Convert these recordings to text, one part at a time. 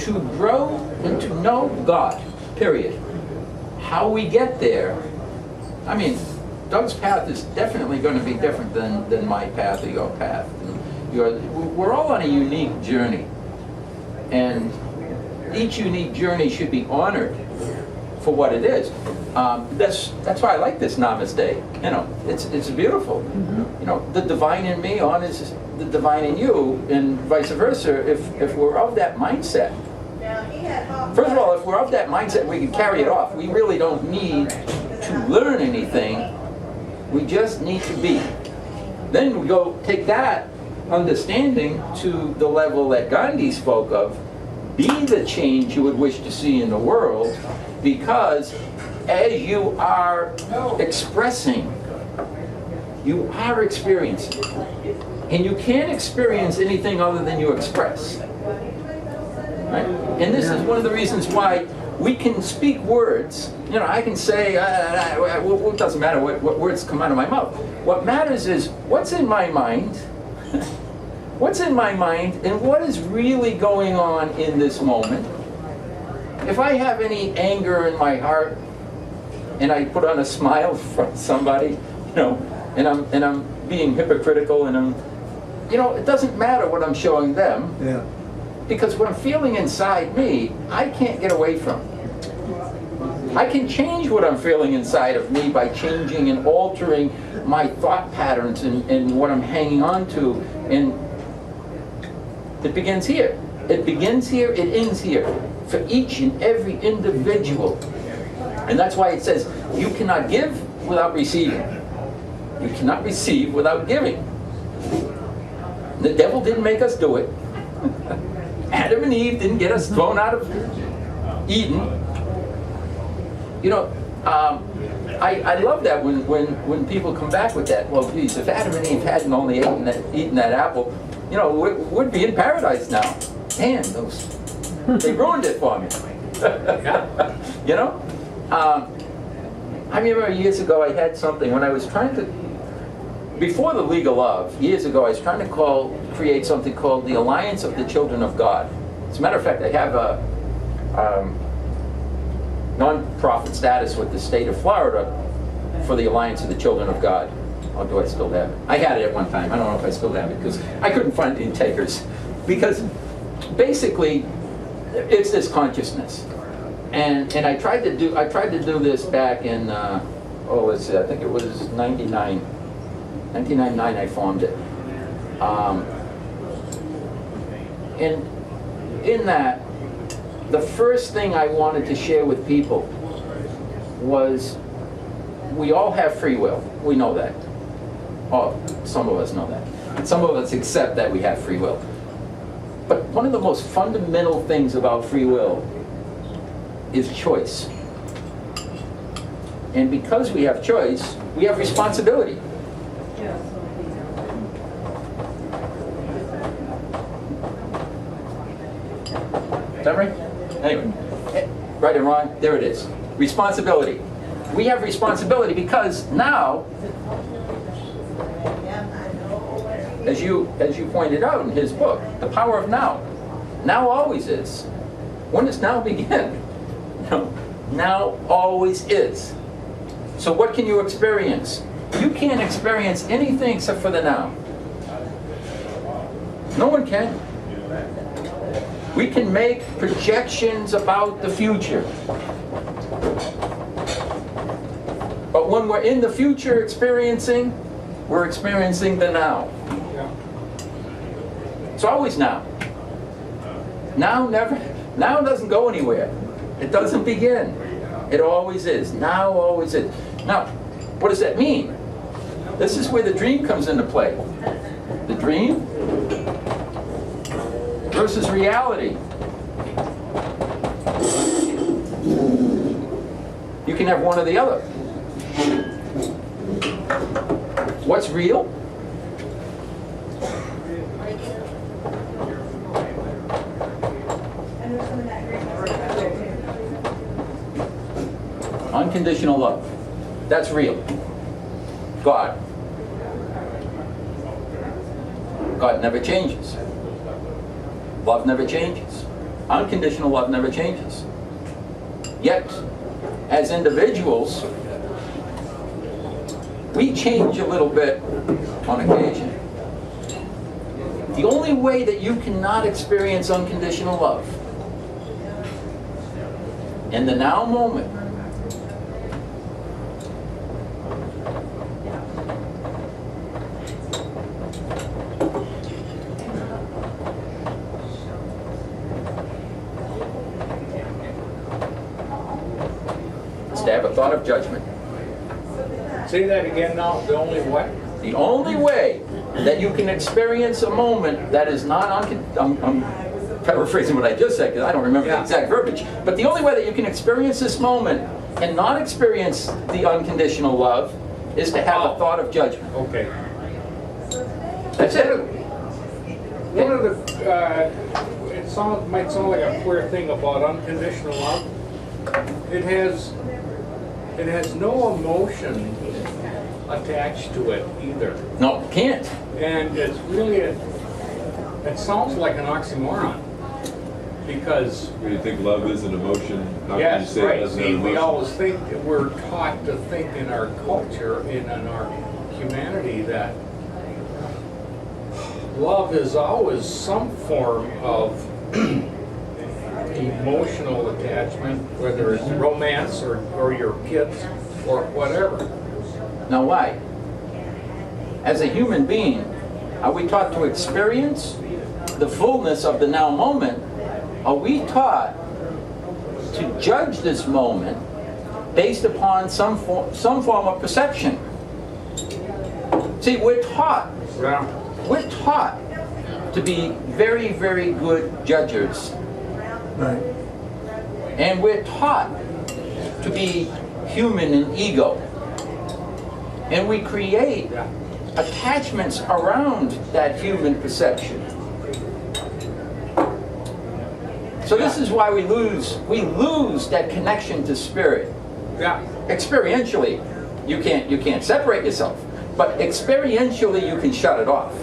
to grow and to know God, period. How we get there, I mean, Doug's path is definitely going to be different than my path or your path. We're all on a unique journey, and each unique journey should be honored for what it is. That's why I like this Namaste. You know, it's beautiful. Mm-hmm. You know, the divine in me honors the divine in you, and vice versa. If we're of that mindset, first of all, if we're of that mindset, we can carry it off. We really don't need to learn anything. We just need to be. Then we go take that understanding to the level that Gandhi spoke of. Be the change you would wish to see in the world, because as you are expressing, you are experiencing. And you can't experience anything other than you express. Right? And this is one of the reasons why we can speak words. You know, I can say, it doesn't matter what words come out of my mouth. What matters is what's in my mind, what's in my mind, and what is really going on in this moment. If I have any anger in my heart, and I put on a smile from somebody, you know, and I'm being hypocritical, and it doesn't matter what I'm showing them. Yeah. Because what I'm feeling inside me, I can't get away from. I can change what I'm feeling inside of me by changing and altering my thought patterns and what I'm hanging on to. And it begins here. It begins here, it ends here. For each and every individual. And that's why it says, you cannot give without receiving. You cannot receive without giving. The devil didn't make us do it. Adam and Eve didn't get us thrown out of Eden. You know, I love that when people come back with that. Well, geez, if Adam and Eve hadn't only eaten that apple, you know, we'd be in paradise now. Man, they ruined it for me. You know? I remember years ago I had something when I was trying to, before the League of Love, years ago I was trying to create something called the Alliance of the Children of God. As a matter of fact, I have a non-profit status with the state of Florida for the Alliance of the Children of God. Or do I still have it? I had it at one time. I don't know if I still have it because I couldn't find any takers. Because basically, it's this consciousness. And I tried to do this back in I think it was 99. 1999 I formed it. And in that, the first thing I wanted to share with people was we all have free will. We know that. Oh, some of us know that. Some of us accept that we have free will. But one of the most fundamental things about free will is choice. And because we have choice, we have responsibility. Is that right? Anyway, right and wrong, there it is. Responsibility. We have responsibility because now, as you pointed out in his book, the power of now. Now always is. When does now begin? Now always is. So what can you experience? You can't experience anything except for the now. No one can. We can make projections about the future. But when we're in the future experiencing, we're experiencing the now. It's always now. Now doesn't go anywhere. It doesn't begin. It always is. Now always is. Now, what does that mean? This is where the dream comes into play. The dream versus reality. You can have one or the other. What's real? Unconditional love. That's real. God. God never changes. Love never changes. Unconditional love never changes. Yet, as individuals, we change a little bit on occasion. The only way that you cannot experience unconditional love in the now moment is to have a thought of judgment. Say that again now. The only what? The only way that you can experience a moment that is not I'm paraphrasing what I just said because I don't remember the exact verbiage. But the only way that you can experience this moment and not experience the unconditional love is to have a thought of judgment. Okay. That's it. One of the, might sound like a queer thing about unconditional love. It has no emotion attached to it either. No, can't. And it's really, it sounds like an oxymoron. Because When you think love is an emotion, how can you yes, say it right. doesn't See, have we emotion? always think that we're taught to think in our culture and in our humanity that love is always some form of emotional attachment, whether it's romance or your kids or whatever. Now why? As a human being, are we taught to experience the fullness of the now moment? Are we taught to judge this moment based upon some form of perception? See, we're taught to be very, very good judgers. Right. And we're taught to be human in ego. And we create attachments around that human perception. So this is why we lose that connection to spirit. Yeah. Experientially, you can't separate yourself, but experientially you can shut it off.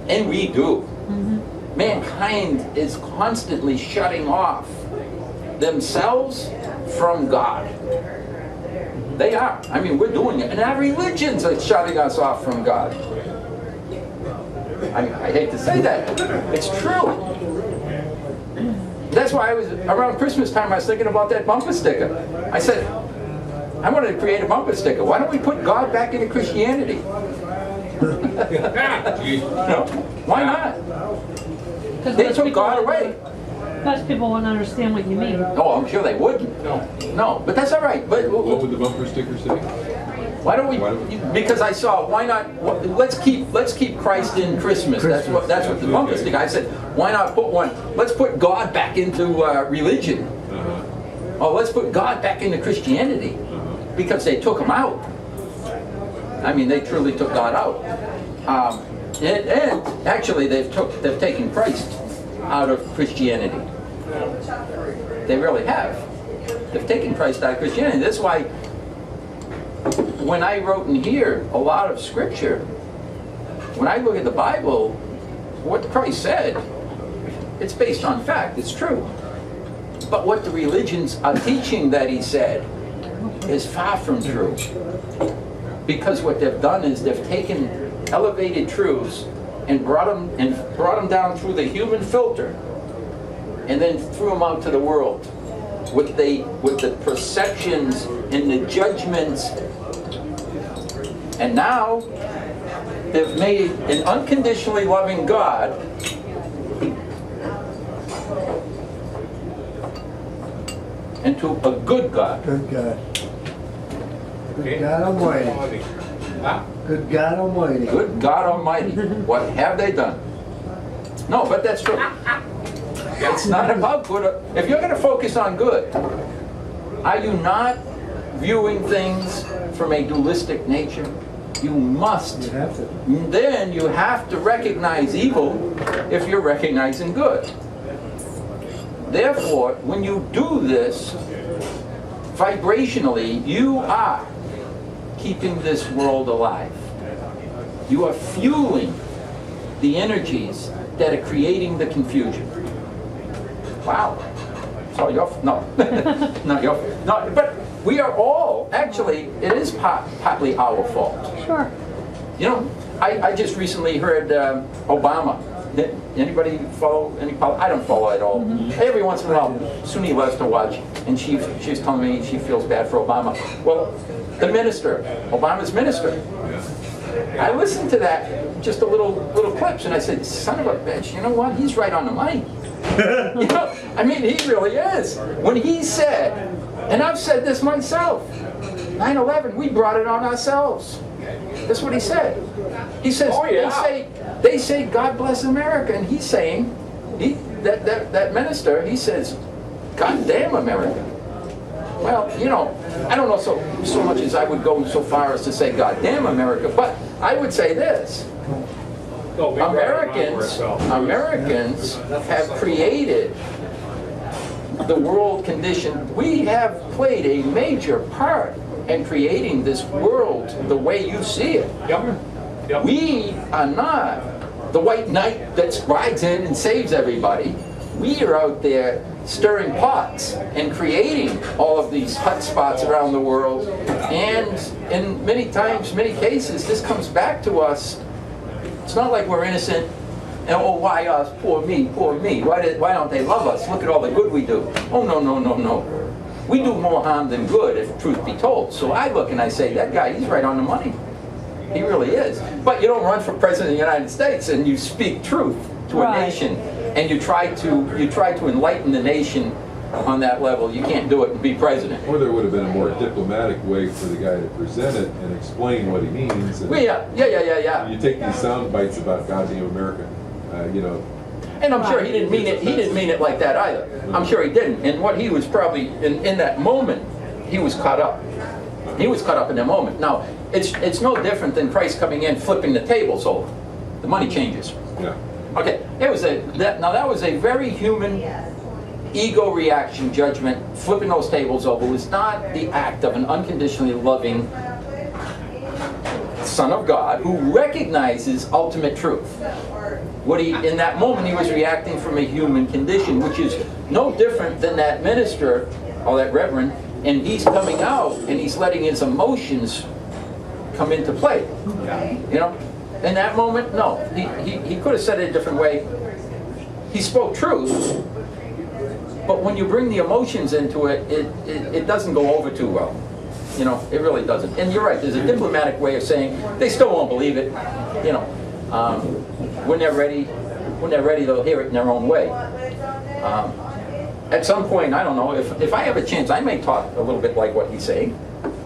And we do. Mm-hmm. Mankind is constantly shutting off themselves from God. They are. I mean, we're doing it. And our religions are shutting us off from God. I hate to say that. It's true. That's why around Christmas time, I was thinking about that bumper sticker. I said, I wanted to create a bumper sticker. Why don't we put God back into Christianity? No, why not? They took God away. Most people won't understand what you mean. Oh, I'm sure they wouldn't. No, but that's all right. But What would the bumper sticker say? why don't we? Because I saw, why not? Let's keep Christ in Christmas. That's what the bumper sticker. I said, why not put one? Let's put God back into religion. Oh, let's put God back into Christianity, because they took him out. I mean, they truly took God out. And actually, they've taken Christ out of Christianity. They really have. They've taken Christ out of Christianity. That's why when I wrote in here a lot of scripture, when I look at the Bible, what Christ said, it's based on fact, it's true. But what the religions are teaching that he said is far from true. Because what they've done is they've taken elevated truths and brought them down through the human filter, and then threw them out to the world with the perceptions and the judgments. And now they've made an unconditionally loving God into a good God. Good God. Okay. Good God Almighty. Huh? Good God Almighty. Good God Almighty. What have they done? No, but that's true. It's not about good. If you're going to focus on good, are you not viewing things from a dualistic nature? You must. You have to. Then you have to recognize evil if you're recognizing good. Therefore, when you do this, vibrationally, you are keeping this world alive. You are fueling the energies that are creating the confusion. Wow. It's all your fault. No, not your fault. No, but we are all, actually, it is partly our fault. Sure. You know, I just recently heard Obama. Anybody follow any politics? I don't follow at all. Every once in a while, Suni loves to watch, and she was telling me she feels bad for Obama. Well, the minister, Obama's minister. I listened to that, just a little clips, and I said, son of a bitch, you know what? He's right on the money. You know, I mean, he really is. When he said, and I've said this myself, 9/11, we brought it on ourselves. That's what he said. He says, Oh, yeah. they say, God bless America, and he's saying, that minister, he says, God damn America. Well, you know, I don't know so much as I would go so far as to say God damn America, but I would say this. No, we brought it on Americans ourselves. have created the world condition. We have played a major part in creating this world the way you see it. Yep. We are not the white knight that rides in and saves everybody. We are out there stirring pots and creating all of these hot spots around the world. And in many cases, this comes back to us. It's not like we're innocent. And oh, why us? Poor me, poor me. Why don't they love us? Look at all the good we do. Oh, no. We do more harm than good, if truth be told. So I look and I say, that guy, he's right on the money. He really is. But you don't run for president of the United States and you speak truth to a nation, and you try to enlighten the nation on that level. You can't do it and be president. Or there would have been a more diplomatic way for the guy to present it and explain what he means. And Well, yeah. You take these sound bites about goddamn America, you know. And I'm sure he didn't mean it. He didn't mean it like that either. I'm sure he didn't. And what he was probably in that moment, he was caught up. He was caught up in that moment. Now, it's no different than Christ coming in, flipping the tables over. The money changes. Yeah. Okay, that was a very human ego reaction, judgment. Flipping those tables over was not the act of an unconditionally loving Son of God who recognizes ultimate truth. In that moment, he was reacting from a human condition, which is no different than that minister or that reverend, and he's coming out and he's letting his emotions come into play. You know, in that moment, no, he could have said it a different way. He spoke truth, but when you bring the emotions into it, it doesn't go over too well. You know, it really doesn't. And you're right, there's a diplomatic way of saying, they still won't believe it. You know, when they're ready, they'll hear it in their own way. At some point, I don't know, if I have a chance, I may talk a little bit like what he's saying.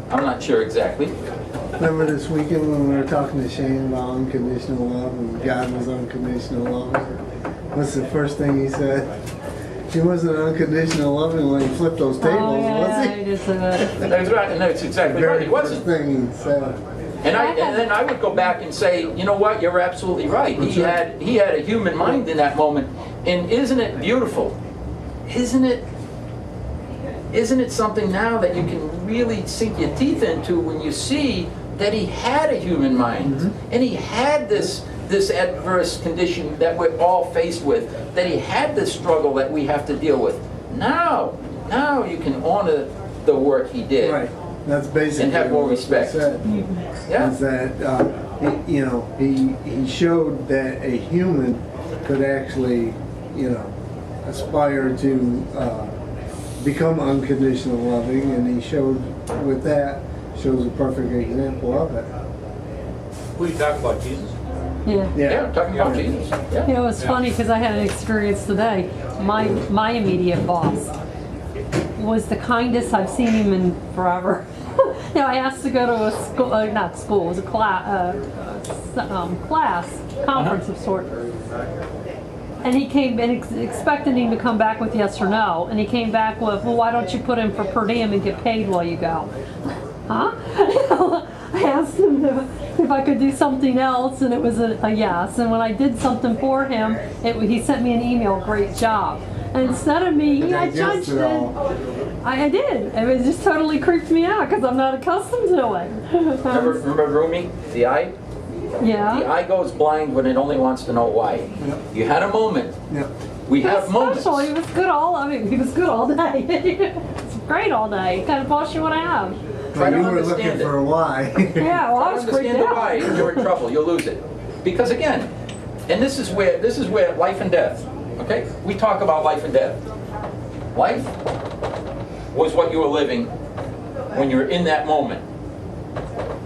I'm not sure exactly. Remember this weekend when we were talking to Shane about unconditional love and God was unconditional love? What's the first thing he said? He wasn't unconditional loving when he flipped those tables, was he? He did say that. That's right, and that's exactly right, he wasn't. First thing he said. And then I would go back and say, you know what, you're absolutely right. He had a human mind in that moment. And isn't it beautiful? Isn't it something now that you can really sink your teeth into when you see that he had a human mind, and he had this adverse condition that we're all faced with, that he had this struggle that we have to deal with. Now you can honor the work he did. Right. That's basically And have more what respect. he said. Yeah. Is that he showed that a human could actually, aspire to become unconditional loving, and he showed shows a perfect example of it. Who are you talking about, Jesus? Yeah, talking about Jesus. Yeah. You know, it's funny because I had an experience today. My immediate boss was the kindest I've seen him in forever. I asked to go to a school, not school, it was a class, conference of sort. And he came and expected him to come back with yes or no. And he came back with, well, why don't you put in for per diem and get paid while you go? Huh? I asked him if I could do something else, and it was a yes. And when I did something for him, he sent me an email, great job. And instead of me, I judged it. I did. It just totally creeped me out because I'm not accustomed to it. Remember Rumi, the eye? Yeah. The eye goes blind when it only wants to know why. Yep. You had a moment. Yep. We It was have moments. special. He was good all. I mean, he was good all day. It's great all day. Kind of boss you want to have. Try to You were understand looking it. for a why. Yeah, well, I was freaked Understand the why, out. and you're in trouble. You'll lose it. Because again, and this is where life and death. Okay, we talk about life and death. Life was what you were living when you're in that moment.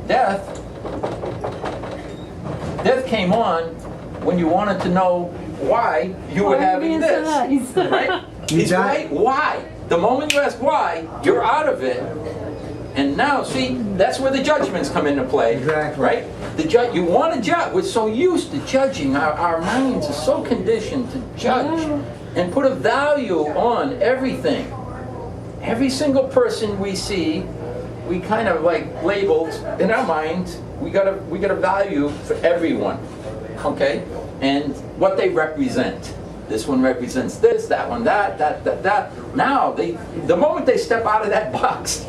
Death came on when you wanted to know why you were Why are you having being so this. nice? Right? You It's died. right. Why? The moment you ask why, you're out of it. And now, see, that's where the judgments come into play. Exactly. Right? You want to judge. We're so used to judging. Our minds are so conditioned to judge and put a value on everything. Every single person we see, we kind of like labeled in our mind. We got a value for everyone, okay? And what they represent. This one represents this, that one that. Now, the moment they step out of that box,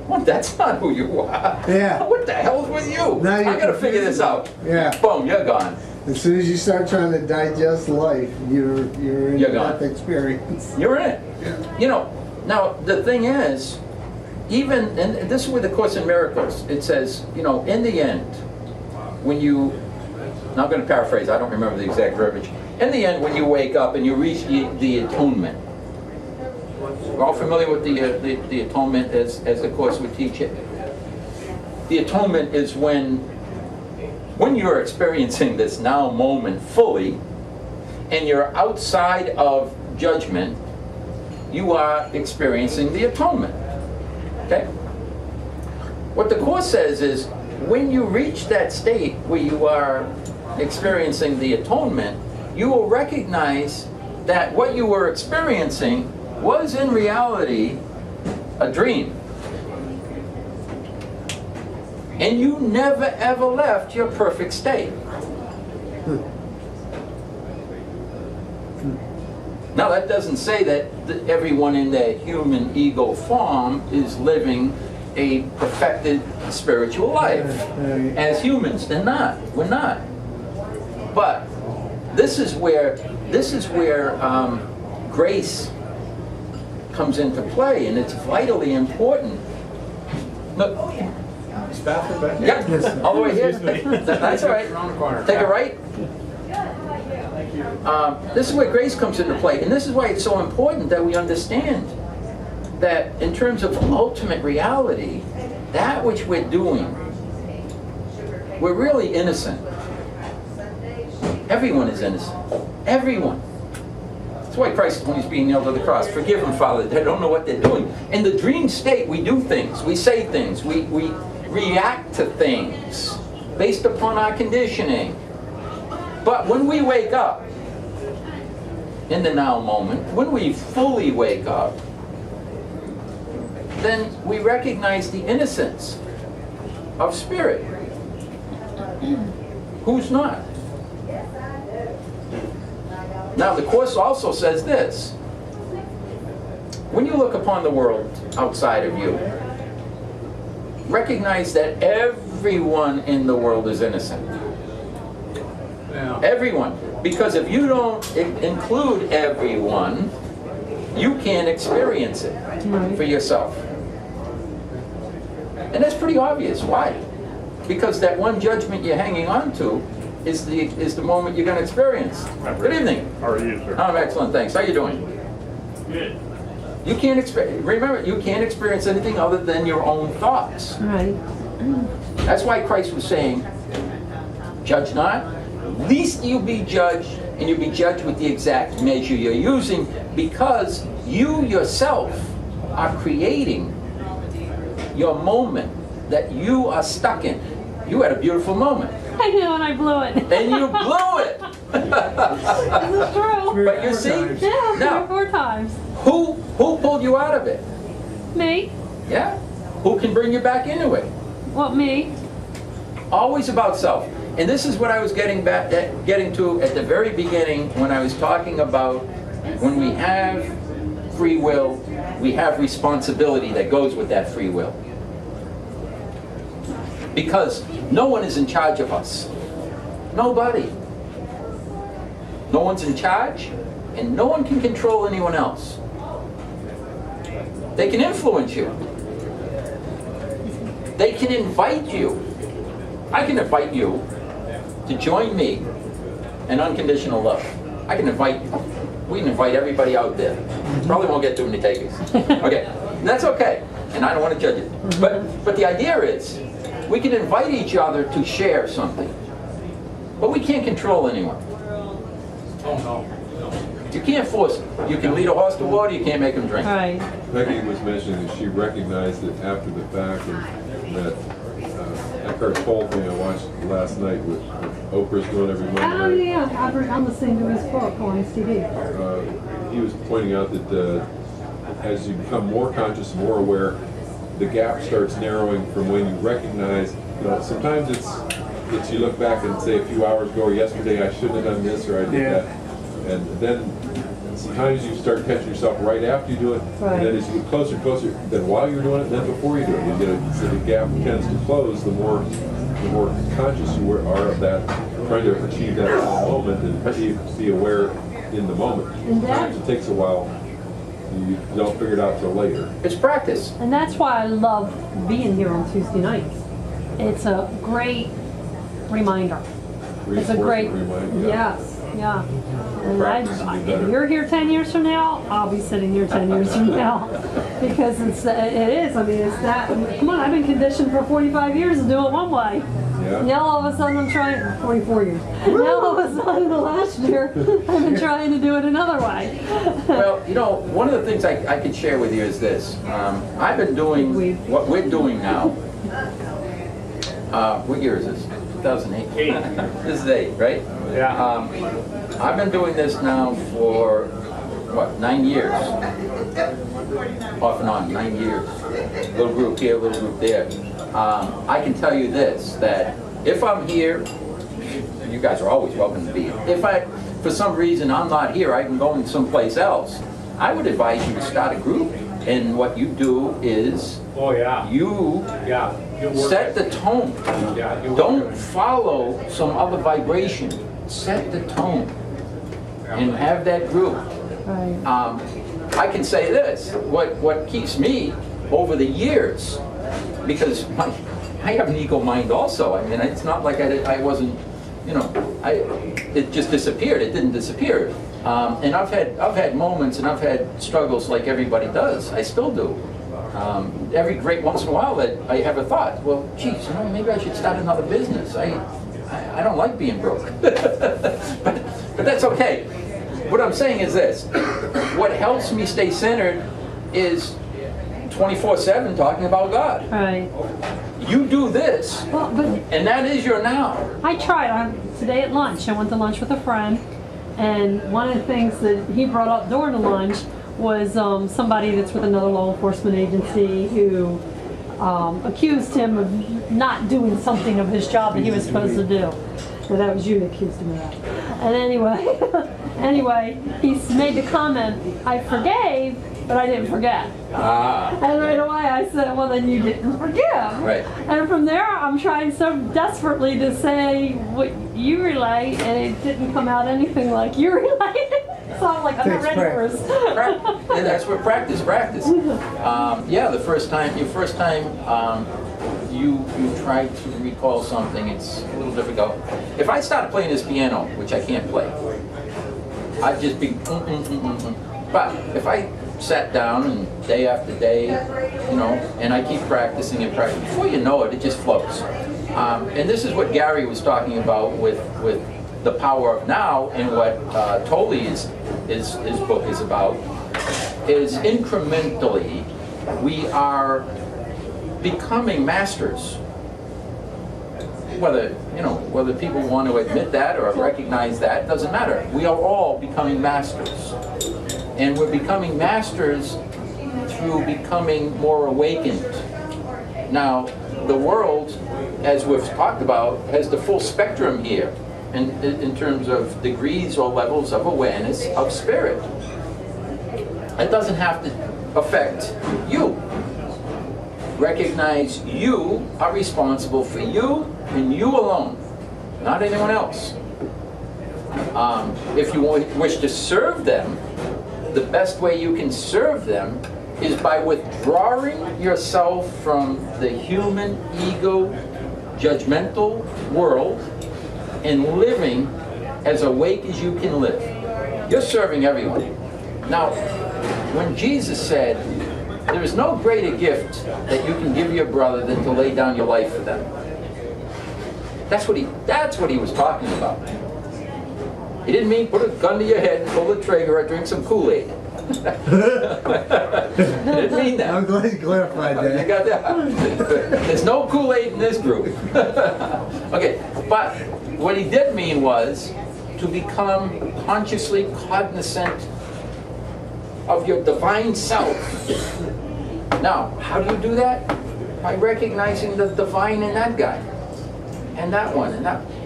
well, that's not who you are. Yeah. What the hell's with you? Now you're I gotta figure this out. Yeah. Boom, you're gone. As soon as you start trying to digest life, you're in You're that gone. experience. You're in it. You know, now the thing is, even, and this is with the Course in Miracles, it says, you know, in the end, when you, now I'm going to paraphrase, I don't remember the exact verbiage. In the end, when you wake up and you reach the atonement, we're all familiar with the atonement as the Course would teach it. The atonement is when you're experiencing this now moment fully, and you're outside of judgment, you are experiencing the atonement. Okay? What the Course says is, when you reach that state where you are experiencing the atonement, you will recognize that what you were experiencing was in reality a dream. And you never ever left your perfect state. Now that doesn't say that everyone in their human ego form is living a perfected spiritual life. As humans, they're not. We're not. But this is where grace comes into play, and it's vitally important. Look, Is bathroom back there? yeah, Yes, sir. all the way here. Excuse me. That's all right. Around the corner. Take it right. This is where grace comes into play, and this is why it's so important that we understand that in terms of ultimate reality, that which we're doing, we're really innocent. Everyone is innocent. Everyone. That's why Christ, when he's being nailed to the cross, forgive them, Father, they don't know what they're doing. In the dream state, we do things, we say things, we react to things based upon our conditioning. But when we wake up, in the now moment, when we fully wake up, then we recognize the innocence of spirit. Who's not? Now the Course also says this. When you look upon the world outside of you, recognize that everyone in the world is innocent. Yeah. Everyone. Because if you don't include everyone, you can't experience it for yourself. And that's pretty obvious. Why? Because that one judgment you're hanging on to is the moment you're going to experience. Good evening. How are you, sir? I'm excellent, thanks. How you doing? Good. You can't remember, you can't experience anything other than your own thoughts. Right. That's why Christ was saying, judge not, lest you be judged, and you be judged with the exact measure you're using, because you yourself are creating your moment that you are stuck in. You had a beautiful moment, I know, and I blew it. and you blew it. This is true. But you see, Yeah, now, 3 or 4 times. who pulled you out of it? Me? Yeah? Who can bring you back into it? What, me? Always about self. And this is what I was getting to at the very beginning when I was talking about when we have free will, we have responsibility that goes with that free will. Because no one is in charge of us. Nobody. No one's in charge, and no one can control anyone else. They can influence you. They can invite you. I can invite you to join me in unconditional love. I can invite you. We can invite everybody out there. Probably won't get too many takers. Okay, and that's okay, and I don't want to judge it. But the idea is, we can invite each other to share something, but we can't control anyone. Oh, no. You can't force it. You can lead a horse to water, you can't make him drink. Right. Peggy was mentioning that she recognized it after the fact, and that Eckhart Tolle thing I watched last night with Oprah's doing every Monday Oh night. yeah, I'm listening to his book on his TV. He was pointing out that as you become more conscious, more aware, the gap starts narrowing from when you recognize, sometimes it's you look back and say a few hours ago or yesterday I shouldn't have done this or I did that. And then sometimes you start catching yourself right after you do it, Right. and then as you get closer and closer, then while you're doing it, then before you do it, so the gap tends to close the more conscious you are of that, trying to achieve that moment and be aware in the moment. And that- Sometimes it takes a while. You don't figure it out till later. It's practice. And that's why I love being here on Tuesday nights. It's a great reminder. It's a great, Reinforcement reminder, yes, yeah. And Practice will be if better. you're here 10 years from now, I'll be sitting here 10 years from now. Because it is, I mean, it's that, come on, I've been conditioned for 45 years to do it one way. Yeah. Now all of a sudden I'm trying, 44 years. Now all of a sudden the last year, I've been trying to do it another way. Well, one of the things I could share with you is this. I've been doing what we're doing now. What year is this? 2008? 8. This is 8, right? Yeah. I've been doing this now for, 9 years? Off and on, 9 years. Little group here, little group there. I can tell you this, that if I'm here, you guys are always welcome to be here. If for some reason I'm not here, I'm going someplace else, I would advise you to start a group. And what you do is, Oh, yeah. you Yeah. You work set it. the tone. Yeah, you work Don't it. follow some other vibration. Set the tone and have that group. Right. I can say this, what keeps me over the years, because I have an ego mind also. I mean, it's not like I wasn't, it just disappeared. It didn't disappear. And I've had moments and I've had struggles like everybody does. I still do. Every great once in a while that I have a thought, well, geez, maybe I should start another business. I don't like being broke. but that's okay. What I'm saying is this. What helps me stay centered is 24/7 talking about God. Right. You do this, Well, but and that is your now. I tried today at lunch. I went to lunch with a friend, and one of the things that he brought up during the lunch was somebody that's with another law enforcement agency who accused him of not doing something of his job that he was supposed to do. Well, that was you that accused him of that. And anyway, he made the comment, I forgave, but I didn't forget. And right away I said, well, then you didn't forgive. Right. And from there, I'm trying so desperately to say what you relate, and it didn't come out anything like you relate. So I'm like, I'm not Takes ready for this. And that's what practice. Yeah, the first time you try to recall something, it's a little difficult. If I started playing this piano, which I can't play, I'd just be. But if I sat down and day after day, and I keep practicing and practicing, before you know it, it just flows. And this is what Gary was talking about with the power of now, and what Tolle's his book is about, is incrementally we are becoming masters. Whether people want to admit that or recognize that, doesn't matter. We are all becoming masters. And we're becoming masters through becoming more awakened. Now, the world, as we've talked about, has the full spectrum here in terms of degrees or levels of awareness of spirit. It doesn't have to affect you. Recognize you are responsible for you and you alone, not anyone else. If you wish to serve them, the best way you can serve them is by withdrawing yourself from the human ego judgmental world and living as awake as you can live. You're serving everyone. Now, when Jesus said, there is no greater gift that you can give your brother than to lay down your life for them. That's what he was talking about. He didn't mean put a gun to your head and pull the trigger or drink some Kool-Aid. He didn't mean that. I'm glad you clarified You that. got that? There's no Kool-Aid in this group. Okay, but what he did mean was to become consciously cognizant of your divine self. Now, how do you do that? By recognizing the divine in that guy, and that one,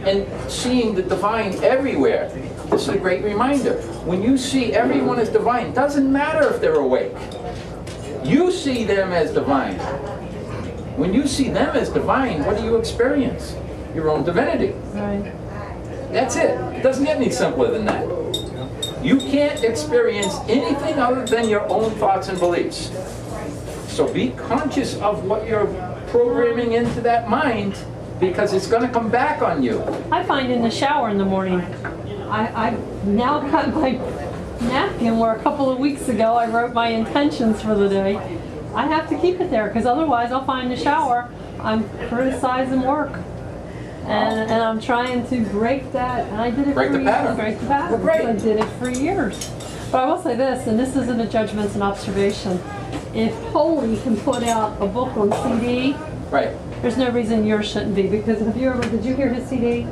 and seeing the divine everywhere. This is a great reminder. When you see everyone as divine, it doesn't matter if they're awake. You see them as divine. When you see them as divine, what do you experience? Your own divinity. Right. That's it. It doesn't get any simpler than that. You can't experience anything other than your own thoughts and beliefs. So be conscious of what you're programming into that mind, because it's going to come back on you. I find in the shower in the morning, I've now got my napkin where a couple of weeks ago I wrote my intentions for the day. I have to keep it there because otherwise I'll find in the shower I'm criticizing work. And I'm trying to break that, and I did it Break for the pattern. Break the pattern. Great. I did it for years. But I will say this, and this isn't a judgment, it's an observation. If Holy can put out a book on CD, Right. there's no reason yours shouldn't be. Because did you hear his CD?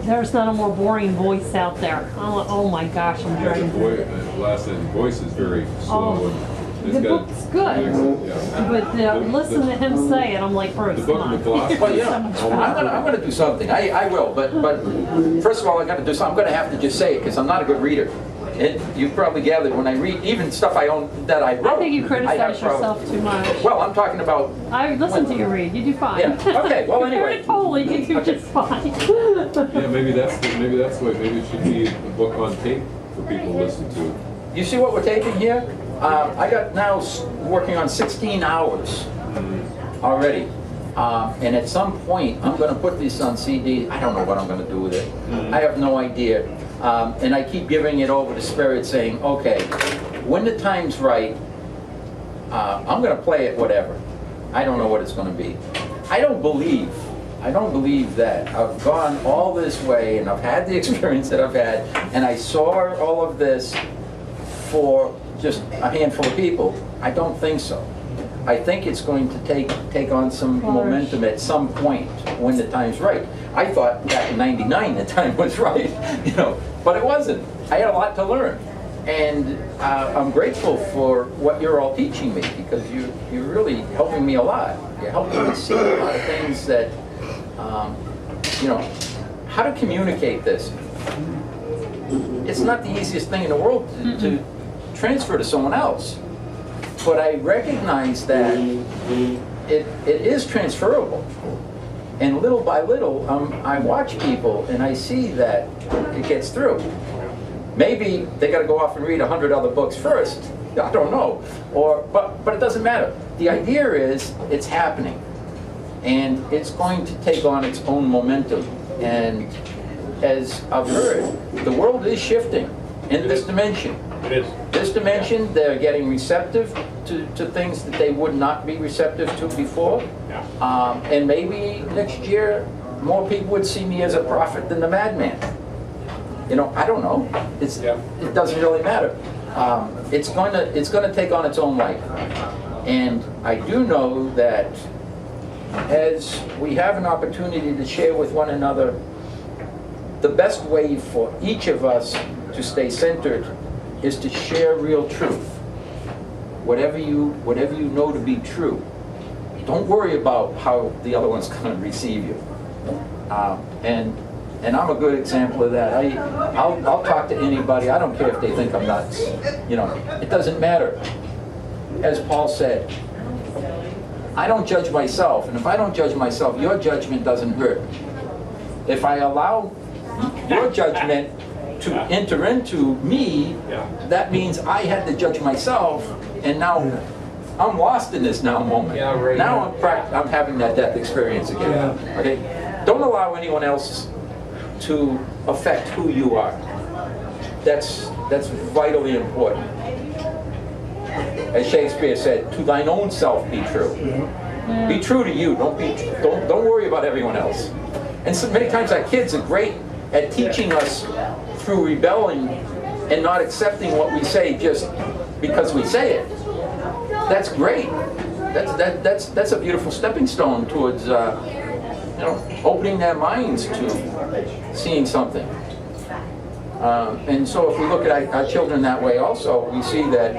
There's not a more boring voice out there. Oh my gosh, I'm Yeah, dragging. the last end voice is very slow. Oh, and the it's got- book's good. Yeah. But listen to him say it, I'm like, Bruce, The book come and the on. philosophy. Well, you know, I'm gonna do something. I will, but first of all, I got to do something. I'm gonna have to just say it because I'm not a good reader. And you probably gathered when I read even stuff I own that I wrote. I think you have criticize problems. yourself too much. Well, I'm talking about. I listened to you read. You do fine. Yeah, okay, well, anyway. Compared to Holy, you do Okay. just fine. Yeah, maybe that's the way. Maybe it should be a book on tape for people to listen to. You see what we're taking here? I got now working on 16 hours already. And at some point, I'm going to put this on CD. I don't know what I'm going to do with it. I have no idea. And I keep giving it over to Spirit saying, okay, when the time's right, I'm going to play it whatever. I don't know what it's going to be. I don't believe that I've gone all this way and I've had the experience that I've had and I saw all of this for just a handful of people. I don't think so. I think it's going to take on some momentum at some point when the time's right. I thought back in '99 the time was right, but it wasn't. I had a lot to learn. And I'm grateful for what you're all teaching me because you're really helping me a lot. You're helping me see a lot of things that, how to communicate this. It's not the easiest thing in the world to transfer to someone else. But I recognize that it is transferable. And little by little, I watch people and I see that it gets through. Maybe they got to go off and read 100 other books first. I don't know. But it doesn't matter. The idea is it's happening. And it's going to take on its own momentum. And as I've heard, the world is shifting in this dimension. It is. This dimension, they're getting receptive to things that they would not be receptive to before. Yeah. And maybe next year, more people would see me as a prophet than the Madman. I don't know. It doesn't really matter. It's going to take on its own life. And I do know that as we have an opportunity to share with one another, the best way for each of us to stay centered is to share real truth. Whatever you know to be true. Don't worry about how the other one's going to receive you. And I'm a good example of that. I'll talk to anybody. I don't care if they think I'm nuts. It doesn't matter. As Paul said, I don't judge myself. And if I don't judge myself, your judgment doesn't hurt. If I allow your judgment to enter into me, that means I had to judge myself, and now I'm lost in this now moment. Yeah, right. Now I'm having that death experience again. Okay? Don't allow anyone else to affect who you are. That's vitally important. As Shakespeare said, to thine own self be true. Be true to you. Don't worry about everyone else. And so many times our kids are great at teaching us through rebelling and not accepting what we say just because we say it. That's great. That's a beautiful stepping stone towards opening their minds to seeing something. And so if we look at our children that way also, we see that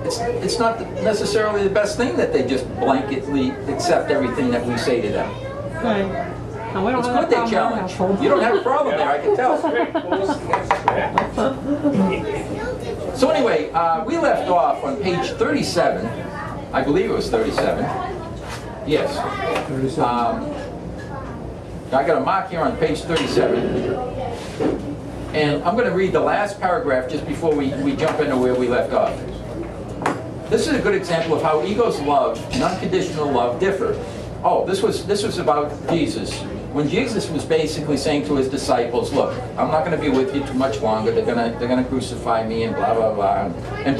it's not necessarily the best thing that they just blanketly accept everything that we say to them. Right. And we don't It's have good that they problem in our challenge. household. You don't have a problem there, I can tell. So anyway, we left off on page 37. I believe it was 37. Yes. 37. I got a mark here on page 37. And I'm going to read the last paragraph just before we jump into where we left off. This is a good example of how ego's love and unconditional love differ. Oh, this was about Jesus. When Jesus was basically saying to his disciples, look, I'm not going to be with you too much longer. They're going to crucify me and blah, blah, blah. And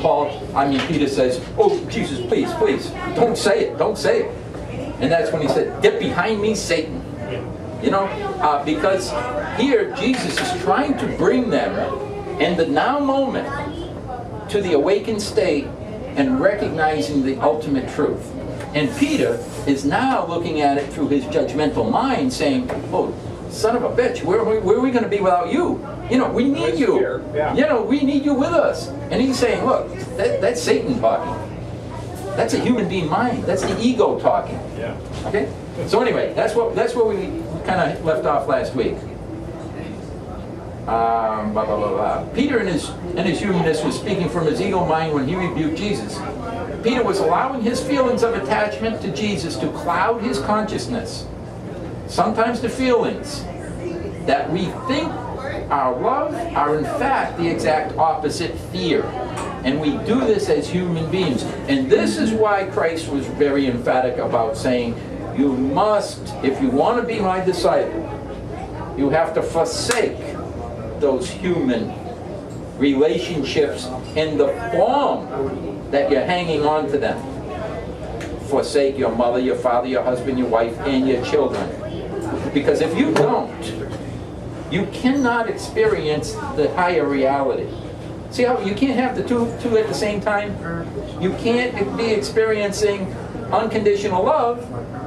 Peter says, oh, Jesus, please, don't say it. And that's when he said, get behind me, Satan. Because here Jesus is trying to bring them in the now moment to the awakened state and recognizing the ultimate truth. And Peter is now looking at it through his judgmental mind, saying, oh, son of a bitch, where are we going to be without you? We need you. We need you with us. And he's saying, look, that's Satan talking. That's a human being mind. That's the ego talking. Yeah. Okay? So anyway, that's where we kind of left off last week. Peter in his humanness was speaking from his ego mind when he rebuked Jesus. Peter was allowing his feelings of attachment to Jesus to cloud his consciousness. Sometimes the feelings that we think are love are in fact the exact opposite, fear. And we do this as human beings. And this is why Christ was very emphatic about saying, you must, if you want to be my disciple, you have to forsake those human relationships in the form that you're hanging on to them. Forsake your mother, your father, your husband, your wife, and your children. Because if you don't, you cannot experience the higher reality. See how you can't have the two at the same time? You can't be experiencing unconditional love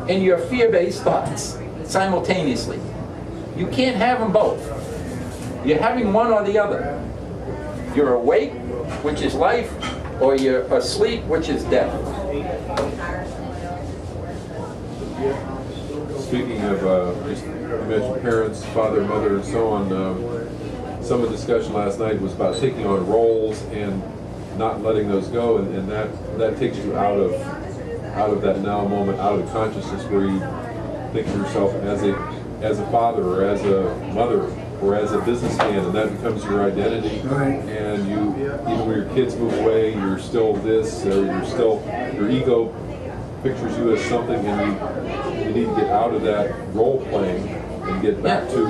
and your fear-based thoughts simultaneously. You can't have them both. You're having one or the other. You're awake, which is life, or you're asleep, which is death. Speaking of, just you mentioned parents, father, mother, and so on, some of the discussion last night was about taking on roles and not letting those go, and that takes you out of that now moment, out of the consciousness where you think of yourself as a father or as a mother or as a businessman, and that becomes your identity. Right. And you, even when your kids move away, you're still this, or your ego pictures you as something, and you need to get out of that role playing and get back to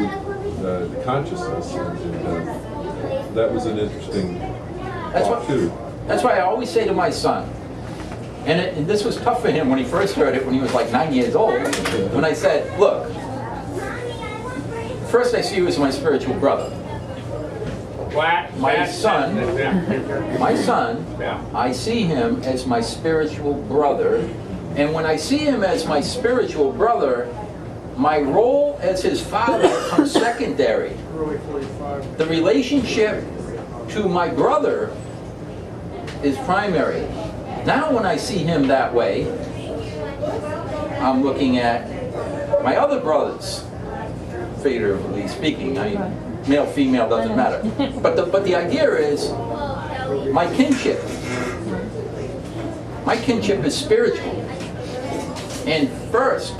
the consciousness. And that was an interesting thought too. That's why I always say to my son, and this was tough for him when he first heard it when he was like 9 years old, when I said, look, first I see you as my spiritual brother. My son, I see him as my spiritual brother, and when I see him as my spiritual brother, my role as his father becomes secondary. The relationship to my brother is primary. Now when I see him that way, I'm looking at my other brothers, figuratively speaking. Male, female, doesn't matter. But the idea is my kinship. My kinship is spiritual. And first,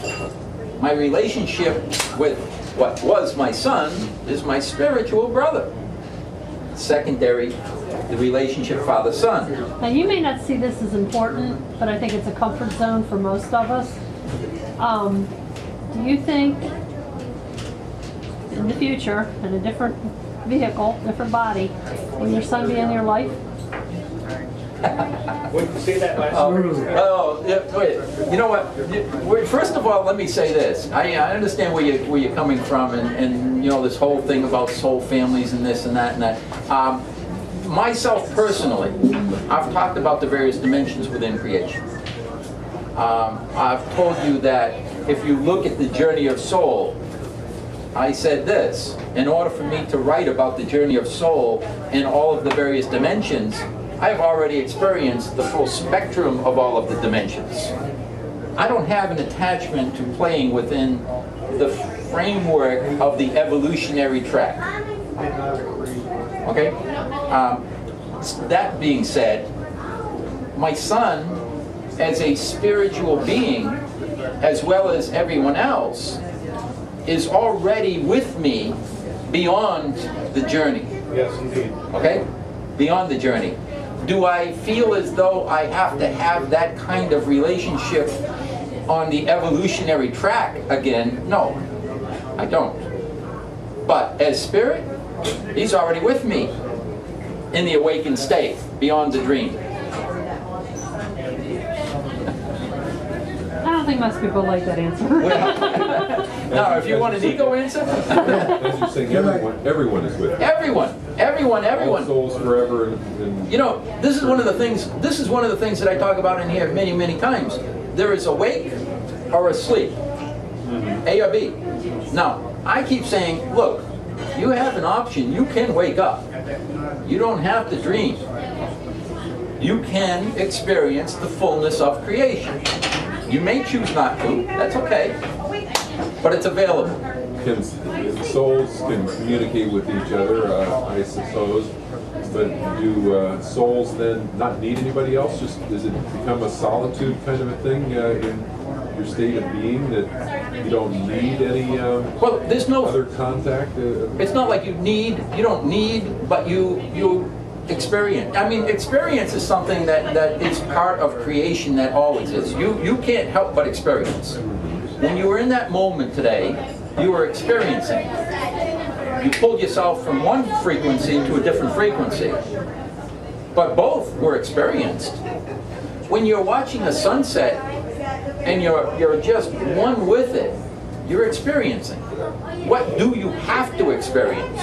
My relationship with what was my son is my spiritual brother. Secondary, the relationship father-son. Now, you may not see this as important, but I think it's a comfort zone for most of us. Do you think in the future, in a different vehicle, different body, will your son be in your life? Wouldn't you say that last Oh, yeah, wait. You know what? First of all, let me say this. I understand where you're coming from, and you know this whole thing about soul families and this and that and that. Myself personally, I've talked about the various dimensions within creation. I've told you that if you look at the journey of soul, I said this: in order for me to write about the journey of soul in all of the various dimensions, I've already experienced the full spectrum of all of the dimensions. I don't have an attachment to playing within the framework of the evolutionary track. Okay? That being said, my son, as a spiritual being, as well as everyone else, is already with me beyond the journey. Yes, indeed. Okay? Beyond the journey. Do I feel as though I have to have that kind of relationship on the evolutionary track again? No, I don't. But as spirit, he's already with me in the awakened state, beyond the dream. I don't think most people like that answer. Now, if you want an ego answer, As you're saying, everyone is with you. everyone. All souls forever. And You know, this is one of the things that I talk about in here many, many times. There is awake or asleep. A or B. Now, I keep saying, look, you have an option. You can wake up. You don't have to dream. You can experience the fullness of creation. You may choose not to. That's okay. But it's available. souls can communicate with each other, I suppose. But do souls then not need anybody else? Does it become a solitude kind of a thing in your state of being that you don't need any well, there's no other contact? It's not like you don't need, but you experience. I mean, experience is something that is part of creation that always is. You can't help but experience. When you were in that moment today, you were experiencing. You pulled yourself from one frequency to a different frequency. But both were experienced. When you're watching a sunset and you're just one with it, you're experiencing. What do you have to experience?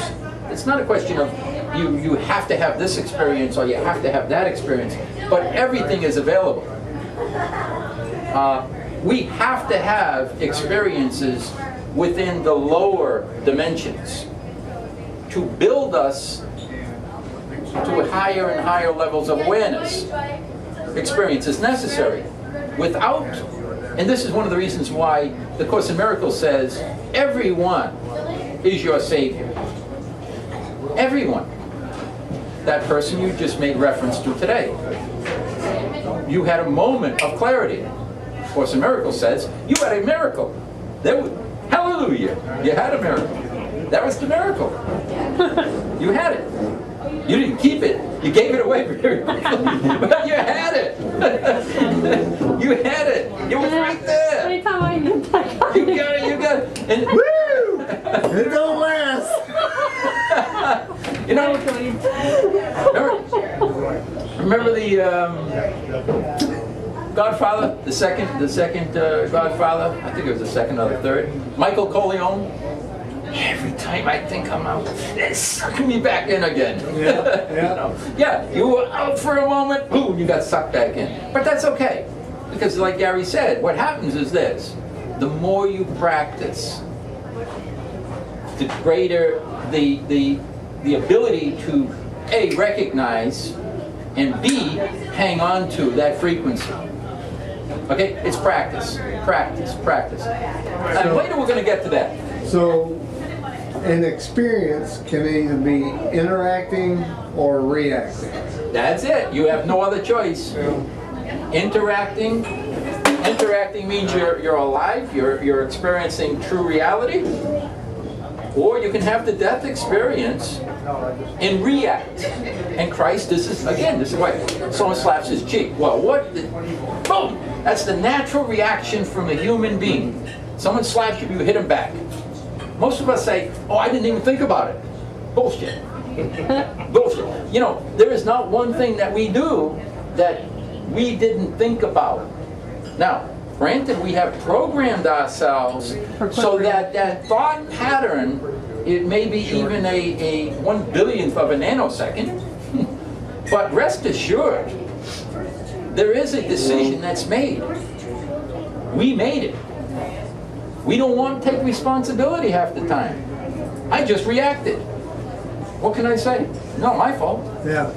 It's not a question of you have to have this experience or you have to have that experience, but everything is available. We have to have experiences within the lower dimensions to build us to higher and higher levels of awareness. Experience is necessary. Without, and this is one of the reasons why the Course in Miracles says, everyone is your Savior. Everyone. That person you just made reference to today. You had a moment of clarity. Course in Miracles says, you had a miracle. Hallelujah! You had a miracle. That was the miracle. You had it. You didn't keep it. You gave it away very quickly. But you had it. You had it. It was right there. Anytime I get that. You got it. You got it. And Woo! It don't last. you know, remember the Godfather, the second Godfather. I think it was the second or the third. Michael Corleone. Every time I think I'm out, it's sucking me back in again. Yeah. You know? Yeah, you were out for a moment, boom, you got sucked back in. But that's okay, because like Gary said, what happens is this: the more you practice, the greater the ability to A, recognize, and B, hang on to that frequency. Okay, it's practice. And later we're going to get to that. So, an experience can either be interacting or reacting. That's it. You have no other choice. Interacting Interacting means you're alive, you're experiencing true reality. Or you can have the death experience and react. And Christ, this is why someone slaps his cheek. Well, boom! That's the natural reaction from a human being. Someone slaps you, you hit him back. Most of us say, oh, I didn't even think about it. Bullshit. Bullshit. You know, there is not one thing that we do that we didn't think about. Now, granted, we have programmed ourselves so that thought pattern, it may be even a 1/1000th of a nanosecond, but rest assured, there is a decision that's made. We made it. We don't want to take responsibility half the time. I just reacted. What can I say? Not my fault. Yeah.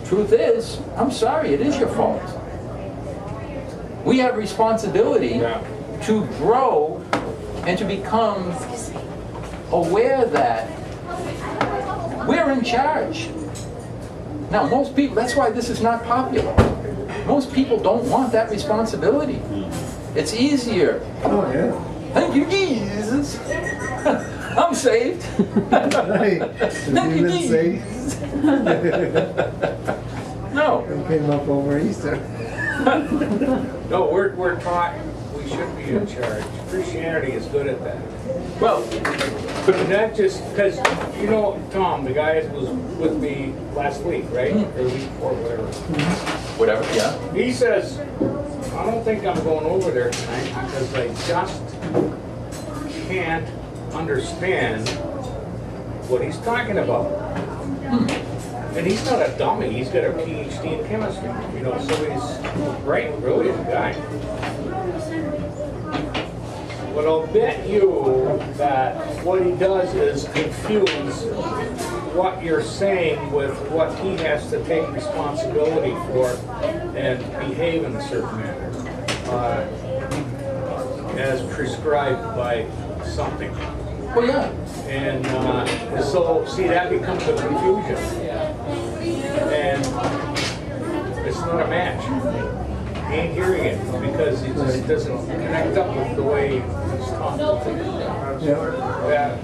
Truth is, I'm sorry, it is your fault. We have responsibility to grow and to become aware that we're in charge. Now, most people, that's why this is not popular. Most people don't want that responsibility. It's easier. Oh, yeah. Thank you, Jesus. I'm saved. Hey, have you been saved? No. It came up over Easter. No, we're taught we should be in charge. Christianity is good at that. Well, But not just, because, you know, Tom, the guy that was with me last week, right? Or the week before, whatever. yeah. He says, I don't think I'm going over there tonight because I just can't understand what he's talking about. And he's not a dummy, he's got a PhD in chemistry, you know, so he's bright, brilliant guy. But I'll bet you that what he does is confuse what you're saying with what he has to take responsibility for and behave in a certain manner, as prescribed by something. Well, yeah. And so, see, that becomes a confusion. And it's not a match. He ain't hearing it because he just doesn't connect up with the way he's talking. Yeah.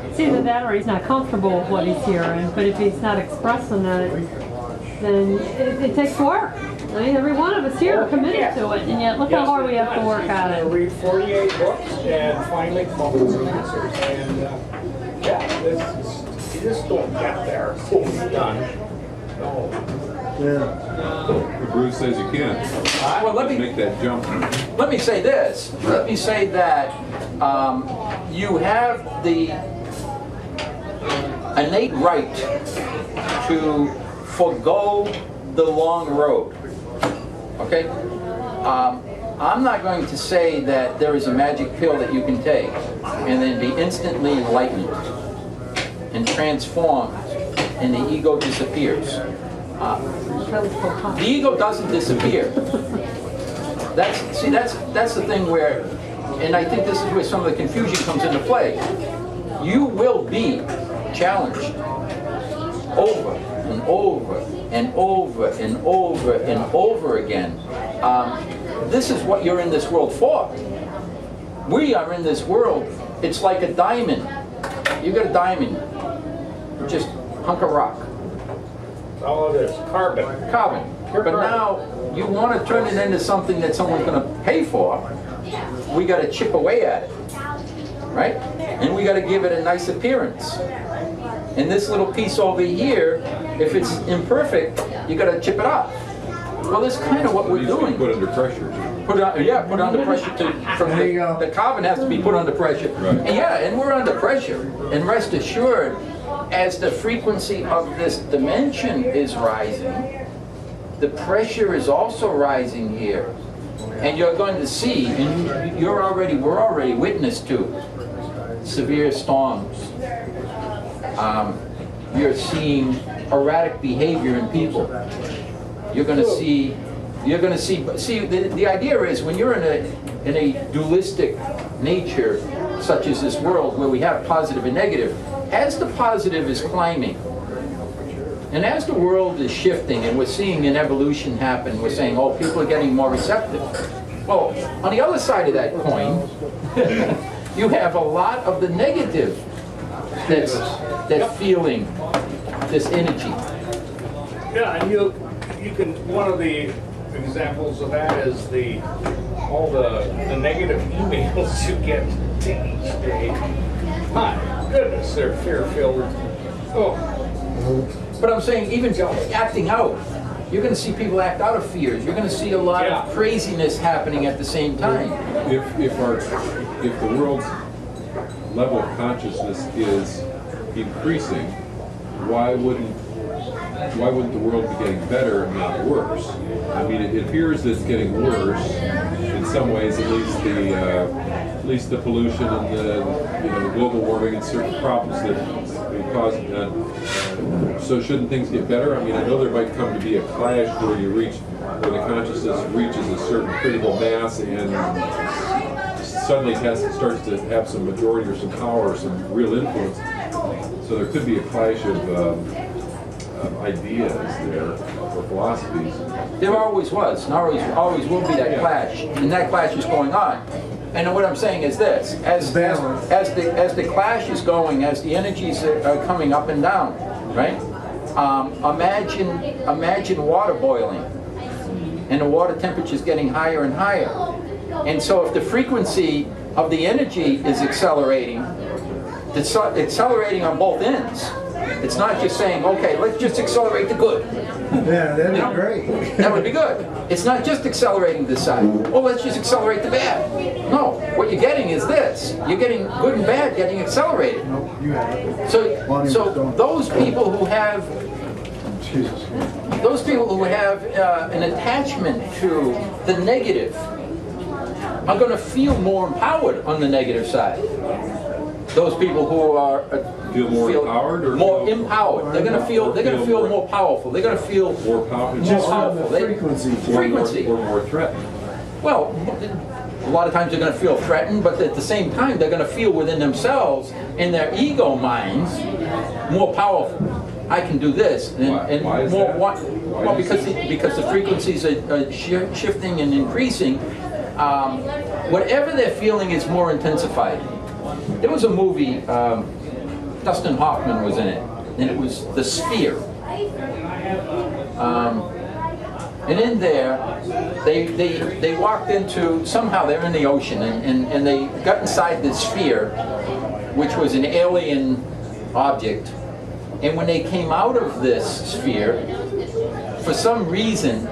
It's either that or he's not comfortable with what he's hearing, but if he's not expressing it, then it takes work. I mean, every one of us here are committed to it, and yet look how hard we have to work at I it. read 48 books and finally come up with some answers. And you just don't get there. Boom, done. No. Yeah. Bruce says you can. Well, let Make that jump. me say this. Let me say that you have the innate right to forego the long road. Okay? I'm not going to say that there is a magic pill that you can take and then be instantly enlightened and transformed and the ego disappears. The ego doesn't disappear. That's the thing where, and I think this is where some of the confusion comes into play. You will be challenged over and over and over and over and over again. This is what you're in this world for. We are in this world. It's like a diamond. You got a diamond, just hunk of rock. All it is, carbon. Carbon. But now you want to turn it into something that someone's going to pay for. We got to chip away at it, right? And we got to give it a nice appearance. And this little piece over here, if it's imperfect, you got to chip it off. Well, that's kind of what we're doing. Put under pressure. Put under pressure the carbon has to be put under pressure. Right. And we're under pressure. And rest assured, as the frequency of this dimension is rising, the pressure is also rising here. And you're going to see, and we're already witness to severe storms. You're seeing erratic behavior in people. You're going to see, the idea is when you're in a dualistic nature, such as this world where we have positive and negative, as the positive is climbing, and as the world is shifting and we're seeing an evolution happen, we're saying, oh, people are getting more receptive. Well, on the other side of that coin, you have a lot of the negative that's feeling this energy. Yeah, and you can, one of the examples of that is all the negative emails you get each day. My goodness, they're fear-filled. Oh. But I'm saying even acting out, you're going to see people act out of fears. You're going to see a lot of craziness happening at the same time. If the world's level of consciousness is increasing, why wouldn't the world be getting better and not worse? I mean, it appears that it's getting worse in some ways. At least the pollution and the global warming and certain problems that cause. So shouldn't things get better? I mean, I know there might come to be a clash where the consciousness reaches a certain critical mass and suddenly starts to have some majority or some power or some real influence. So there could be a clash of ideas there or philosophies. There always was, and always will be that clash, and that clash is going on. And what I'm saying is this: as the clash is going, as the energies are coming up and down, right? Imagine water boiling, and the water temperature is getting higher and higher. And so, if the frequency of the energy is accelerating, it's accelerating on both ends. It's not just saying, okay, let's just accelerate the good. Yeah, that'd be great. That would be good. It's not just accelerating this side. Oh, let's just accelerate the bad. No, what you're getting is this. You're getting good and bad getting accelerated. So those people who have an attachment to the negative are going to feel more empowered on the negative side. Those people who feel more empowered, or more empowered. They're going to feel more powerful. They're going to feel more powerful. Frequency. Or more threatened. Well, a lot of times they're going to feel threatened, but at the same time they're going to feel within themselves, in their ego minds, more powerful. I can do this, and why is more. that? Well, because the frequencies are shifting and increasing. Whatever they're feeling is more intensified. There was a movie, Dustin Hoffman was in it, and it was The Sphere. And in there, they walked into, somehow they're in the ocean, and they got inside this sphere, which was an alien object. And when they came out of this sphere, for some reason,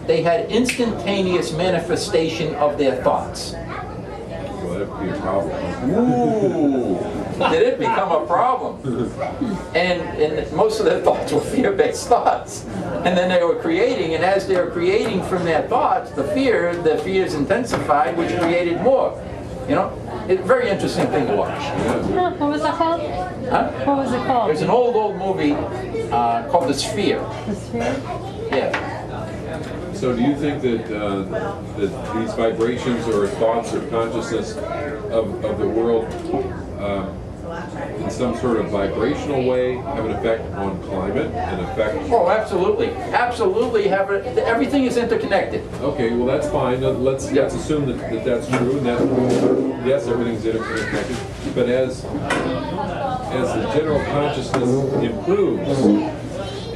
they had instantaneous manifestation of their thoughts. Well, that would be a problem. Ooh, did it become a problem? And most of their thoughts were fear-based thoughts. And then they were creating, and as they were creating from their thoughts, the fears intensified, which created more. It's a very interesting thing to watch. What was that called? Huh? What was it called? There's an old movie called The Sphere. The Sphere? Yeah. So do you think that these vibrations or thoughts or consciousness of the world in some sort of vibrational way have an effect on climate, an effect? Oh, absolutely. Absolutely. Everything is interconnected. Okay, well that's fine. Let's assume that that's true, and that yes, everything's interconnected. But as the general consciousness improves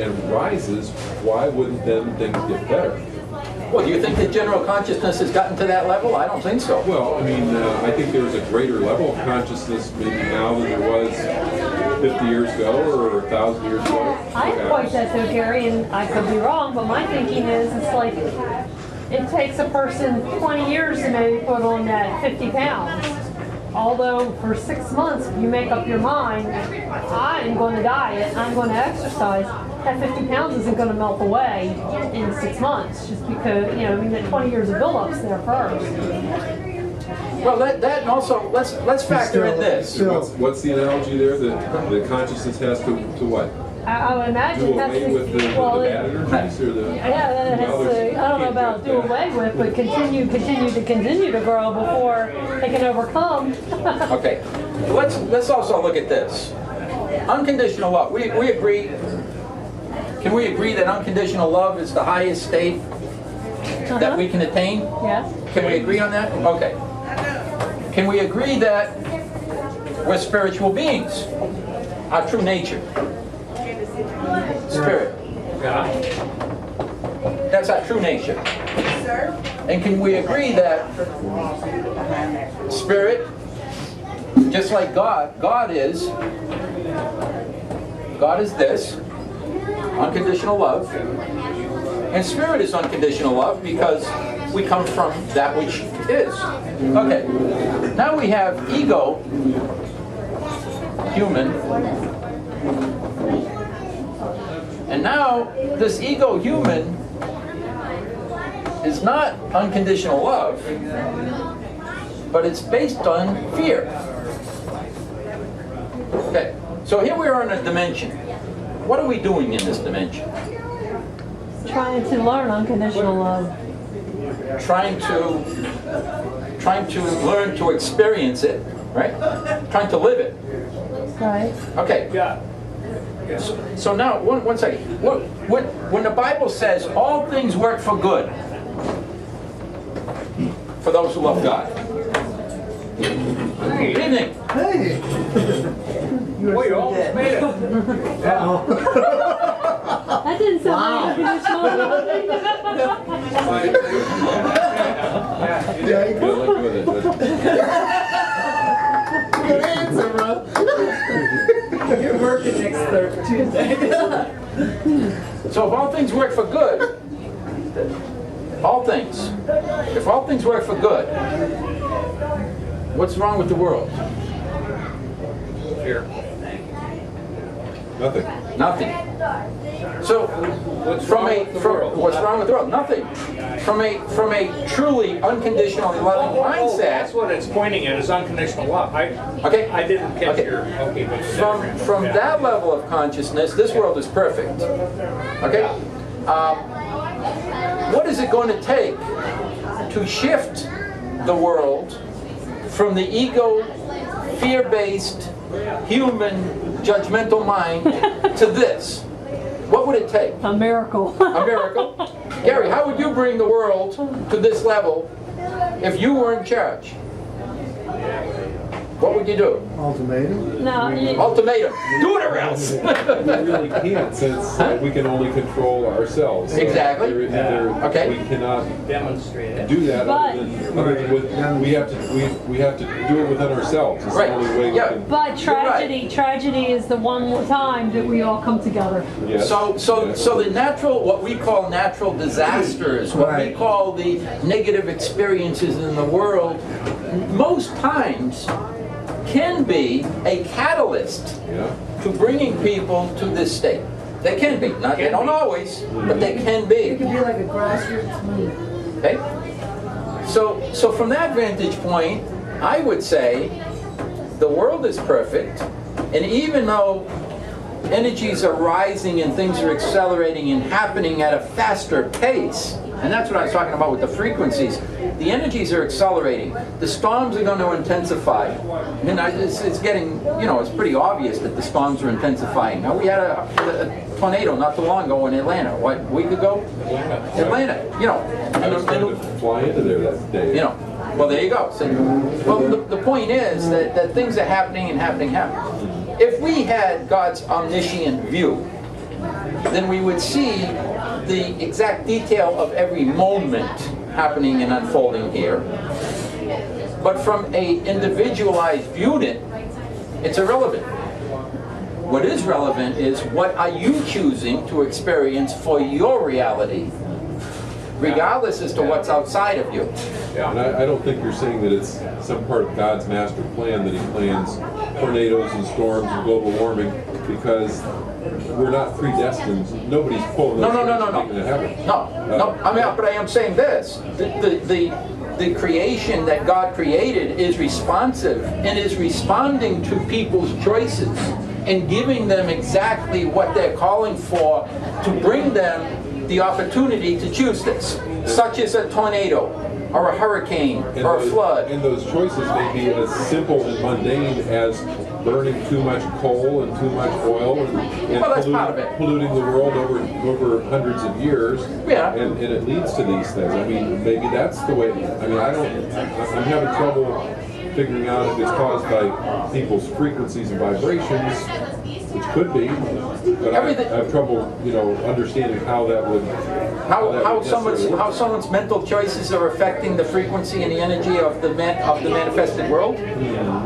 and rises, why wouldn't then things get better? Well, do you think that general consciousness has gotten to that level? I don't think so. Well, I mean, I think there's a greater level of consciousness maybe now than there was 50 years ago or 1,000 years ago. I quite that though, Gary, and I could be wrong, but my thinking is it's like it takes a person 20 years to maybe put on that 50 pounds. Although for 6 months, if you make up your mind, I am going to diet, I'm going to exercise, that 50 pounds isn't going to melt away in 6 months, just because, that 20 years of build-up's there first. Well, that and also, let's factor in this. What's the analogy there? The consciousness has to what? I would imagine Do it has away to, with the bad energies or the... Yeah, it has to, I don't know about do away with, but continue to grow before they can overcome. Okay, let's also look at this. Unconditional love. We agree. Can we agree that unconditional love is the highest state that we can attain? Yes. Can we agree on that? Okay. Can we agree that we're spiritual beings? Our true nature. Spirit. Yeah. That's our true nature. And can we agree that spirit, just like God is this, unconditional love, and spirit is unconditional love because we come from that which is. Okay, now we have ego, human, and now this ego human is not unconditional love, but it's based on fear. Okay, so here we are in a dimension. What are we doing in this dimension? Trying to learn unconditional love. Trying to learn to experience it, right? Trying to live it. Right. Okay. Yeah. So now, one second. When the Bible says all things work for good for those who love God. Good evening. Hey! Boy, you almost made it. Yeah. That didn't sound like unconditional love. Yeah, look with it, but Good answer, bro. You're working next Tuesday. So if all things work for good, all things, if all things work for good, what's wrong with the world? Here. nothing. Nothing. So What's wrong with the world? what's wrong with the world? Nothing. From a truly unconditional loving Oh, mindset. that's what it's pointing at, is unconditional love. Okay. I didn't catch Okay. your, okay, but From yeah. that level of consciousness, this world is perfect. Okay? What is it going to take to shift the world from the ego, fear-based, human, judgmental mind to this? What would it take? A miracle. A miracle? Gary, how would you bring the world to this level if you were in charge? What would you do? Ultimatum? No, Ultimatum. Do it or else. We really can't, since we can only control ourselves. So Exactly. Okay. We cannot Demonstrate it. do that But- other than with, we have to do it within ourselves. It's Right. the only way we Yeah. can. but tragedy is the one time that we all come together. Yes. So the natural, what we call natural disasters, what we Right. call the negative experiences in the world, most times can be a catalyst Yeah. to bringing people to this state. They can be. Not, they don't always, but they can It be. could be like a grassroots move. Okay? So from that vantage point, I would say the world is perfect, and even though energies are rising and things are accelerating and happening at a faster pace, and that's what I was talking about with the frequencies, the energies are accelerating. The storms are going to intensify. And it's getting, it's pretty obvious that the storms are intensifying. Now, we had a tornado not too long ago in Atlanta, what, a week ago? Atlanta, I was trying to fly into there that day. Well, there you go. So, well, the point is that things are happening and happening. If we had God's omniscient view, then we would see the exact detail of every moment happening and unfolding here. But from a individualized unit, it's irrelevant. What is relevant is what are you choosing to experience for your reality, regardless as to what's outside of you. Yeah, and I don't think you're saying that it's some part of God's master plan that He plans tornadoes and storms and global warming, because we're not predestined. Nobody's pulling those strings and making it happen. No. But I am saying this: the creation that God created is responsive and is responding to people's choices and giving them exactly what they're calling for to bring them the opportunity to choose this, such as a tornado. or a hurricane, And or a those- flood. And those choices may be as simple and mundane as burning too much coal and too much oil and Well, that's part of it. polluting the world over hundreds of years. Yeah. And it leads to these things. I mean, maybe that's the way, I mean, I'm having trouble figuring out if it's caused by people's frequencies and vibrations, which could be, but I Everything- have trouble, understanding how that would. that How would necessarily work. how someone's mental choices are affecting the frequency and the energy of the manifested world.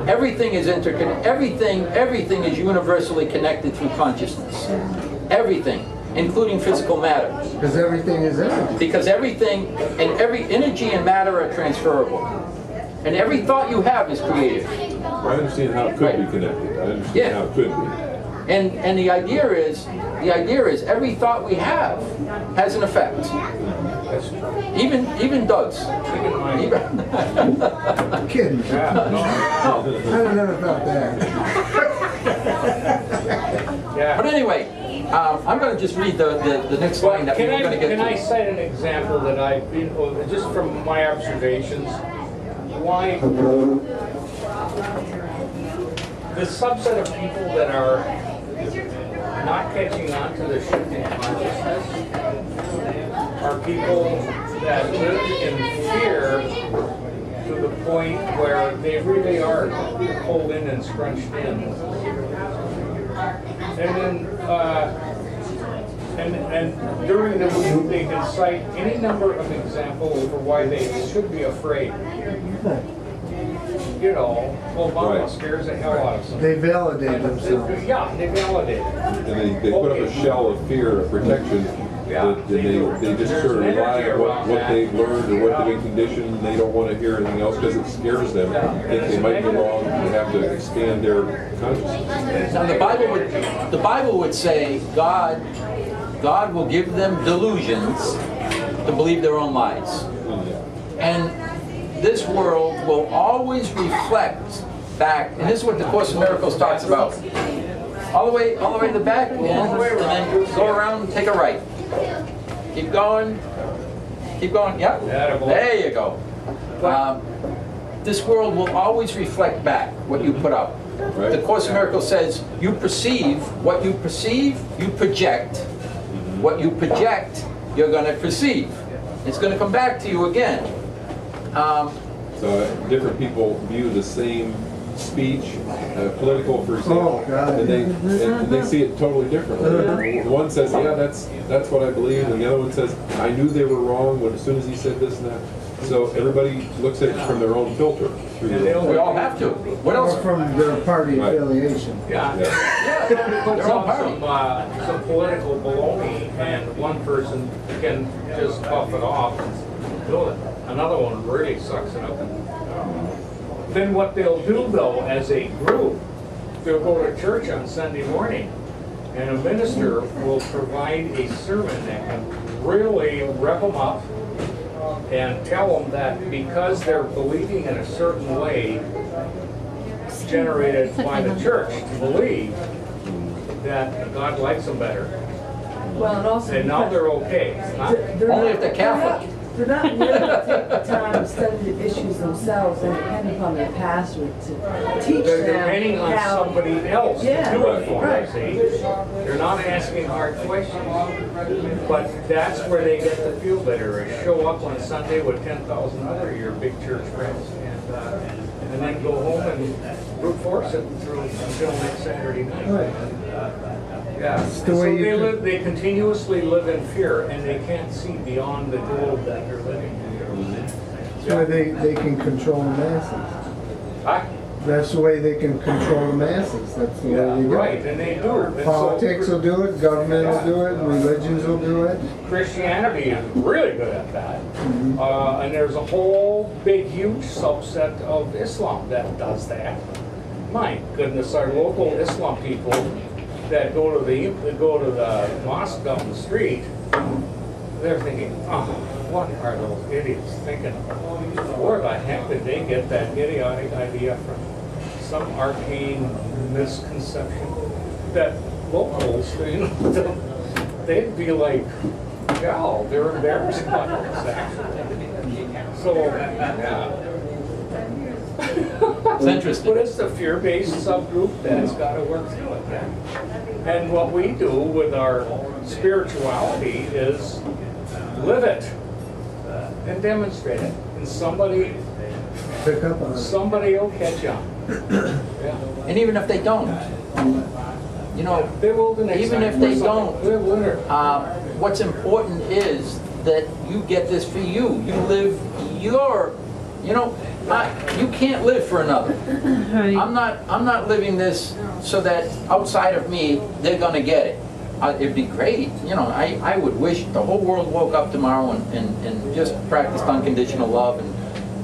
Everything is interconnected. Everything is universally connected through consciousness. Everything, including physical matter. Because everything is energy. Because everything and every energy and matter are transferable. And every thought you have is creative. I understand how it could be connected. I understand Yeah. how it could be. And the idea is every thought we have has an effect. That's true. Even Doug's. Keep in mind. Even- I'm kidding. Yeah, no, I never thought that. yeah. But anyway, I'm going to just read the next line that we're going to get Can I to. cite an example that I've been, just from my observations, why the subset of people that are not catching on to the shift in consciousness are people that live in fear to the point where they really are pulled in and scrunched in. And then, and during the week, they can cite any number of examples for why they should be afraid. Obama Right. scares the hell out of some. They validate themselves. Yeah, they validate it. And they put up a shell of fear of protection. Yeah, That they do. they just There's sort of an rely energy on around what that. they've learned or what they've been conditioned, and they don't want to hear anything else because it scares them. Yeah. Think they might be wrong, and they have to expand their consciousness. Now the Bible would say God will give them delusions to believe their own lies. And this world will always reflect back, and this is what the Course in Miracles talks about. All the way to the back, and then go around and take a right. Keep going, yep. There you go. This world will always reflect back what you put out. Right. The Course in Miracles says you perceive, you project. What you project, you're going to perceive. It's going to come back to you again. So different people view the same speech, political, for example, Oh, God. and they see it totally differently. One says, "Yeah, that's what I believe," and the other one says, "I knew they were wrong as soon as he said this and that." So everybody looks at it from their own filter. Through And they'll- We all have to. What Or else? from their party Right. affiliation. Yeah. Yeah, Puts their own out party. some political baloney, and one person can just puff it off and do it. Another one really sucks it up. Then what they'll do, though, as a group, they'll go to church on Sunday morning, and a minister will provide a sermon that can really rev them up and tell them that because they're believing in a certain way generated by the church to believe that God likes them better, Well, and also. and now they're okay. Huh? They're Only not- if they're Catholic. They're not willing to take the time to study the issues themselves and depend upon their pastor to teach They're them depending on how. somebody else to Yeah, do it for them, right. see? They're not asking hard questions. But that's where they get to feel better, is show up on Sunday with 10,000 other of your big church friends and then go home and brute force it through until next Saturday night. Yeah, the so way you they continuously live in fear, and they can't see beyond the globe that they're living in. That's why they can control the masses. Huh? That's the way they can control the masses. That's the way Yeah, they do right, it. and they do. And so Politics will do it, government will do it, religions will do it. Christianity is really good at that. And there's a whole big, huge subset of Islam that does that. My goodness, our local Islam people that go to the mosque down the street, they're thinking, oh, what are those idiots thinking of? Where the heck did they get that idiotic idea from? Some arcane misconception that locals, they'd be like, Yeah, they're embarrassed by this, actually. So, yeah. It's interesting. But it's the fear-based subgroup that's got to work through it. And what we do with our spirituality is live it and demonstrate it. And somebody Pick up on it. will catch on. Yeah. And even if they don't, you know, They will the next even time. if they don't, They will learn. what's important is that you get this for you. You live your, you know, you can't live for another. Right. I'm not living this so that outside of me, they're gonna get it. It'd be great, you know, I would wish the whole world woke up tomorrow and just practiced unconditional love, and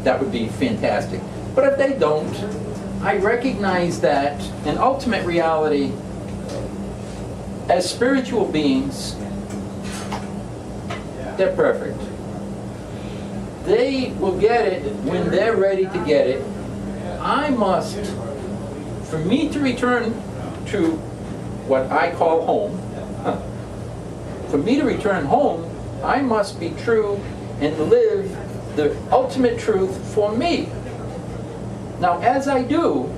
that would be fantastic. But if they don't, I recognize that in ultimate reality, as spiritual beings, they're perfect. They will get it when they're ready to get it. I must, for me to return to what I call home, for me to return home, I must be true and live the ultimate truth for me. Now, as I do,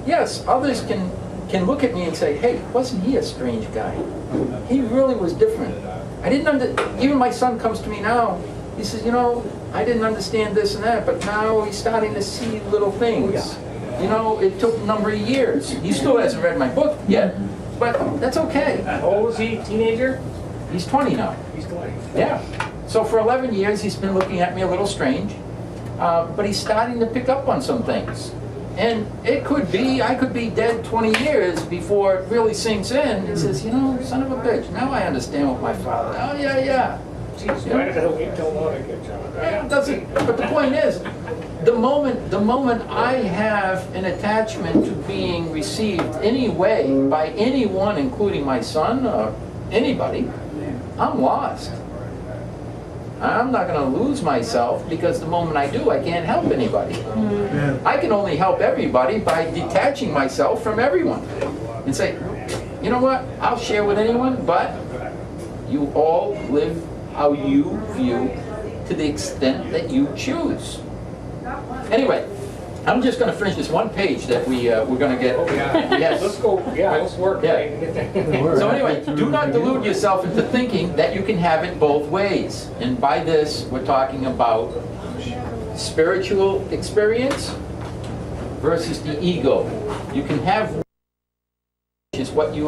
yes, others can look at me and say, hey, wasn't he a strange guy? He really was different. I didn't even my son comes to me now, he says, you know, I didn't understand this and that, but now he's starting to see little things. You know, it took a number of years. He still hasn't read my book yet, but that's okay. How old was he? Teenager? He's 20 now. He's 20. Yeah. So for 11 years, he's been looking at me a little strange, but he's starting to pick up on some things. And it could be, I could be dead 20 years before it really sinks in. He says, you know, son of a bitch, now I understand what my father, oh yeah. Jeez, why did I wait till now to catch on? Yeah, it doesn't, but the point is, the moment I have an attachment to being received anyway by anyone, including my son or anybody, I'm lost. I'm not going to lose myself, because the moment I do, I can't help anybody. Yeah. I can only help everybody by detaching myself from everyone and say, you know what, I'll share with anyone, but you all live how you view to the extent that you choose. Anyway, I'm just going to finish this one page that we're going to get. Oh, yeah. Yes. Let's go. Yeah, let's work. Yeah. So anyway, do not delude yourself into thinking that you can have it both ways. And by this, we're talking about spiritual experience versus the ego. You can have, which is what you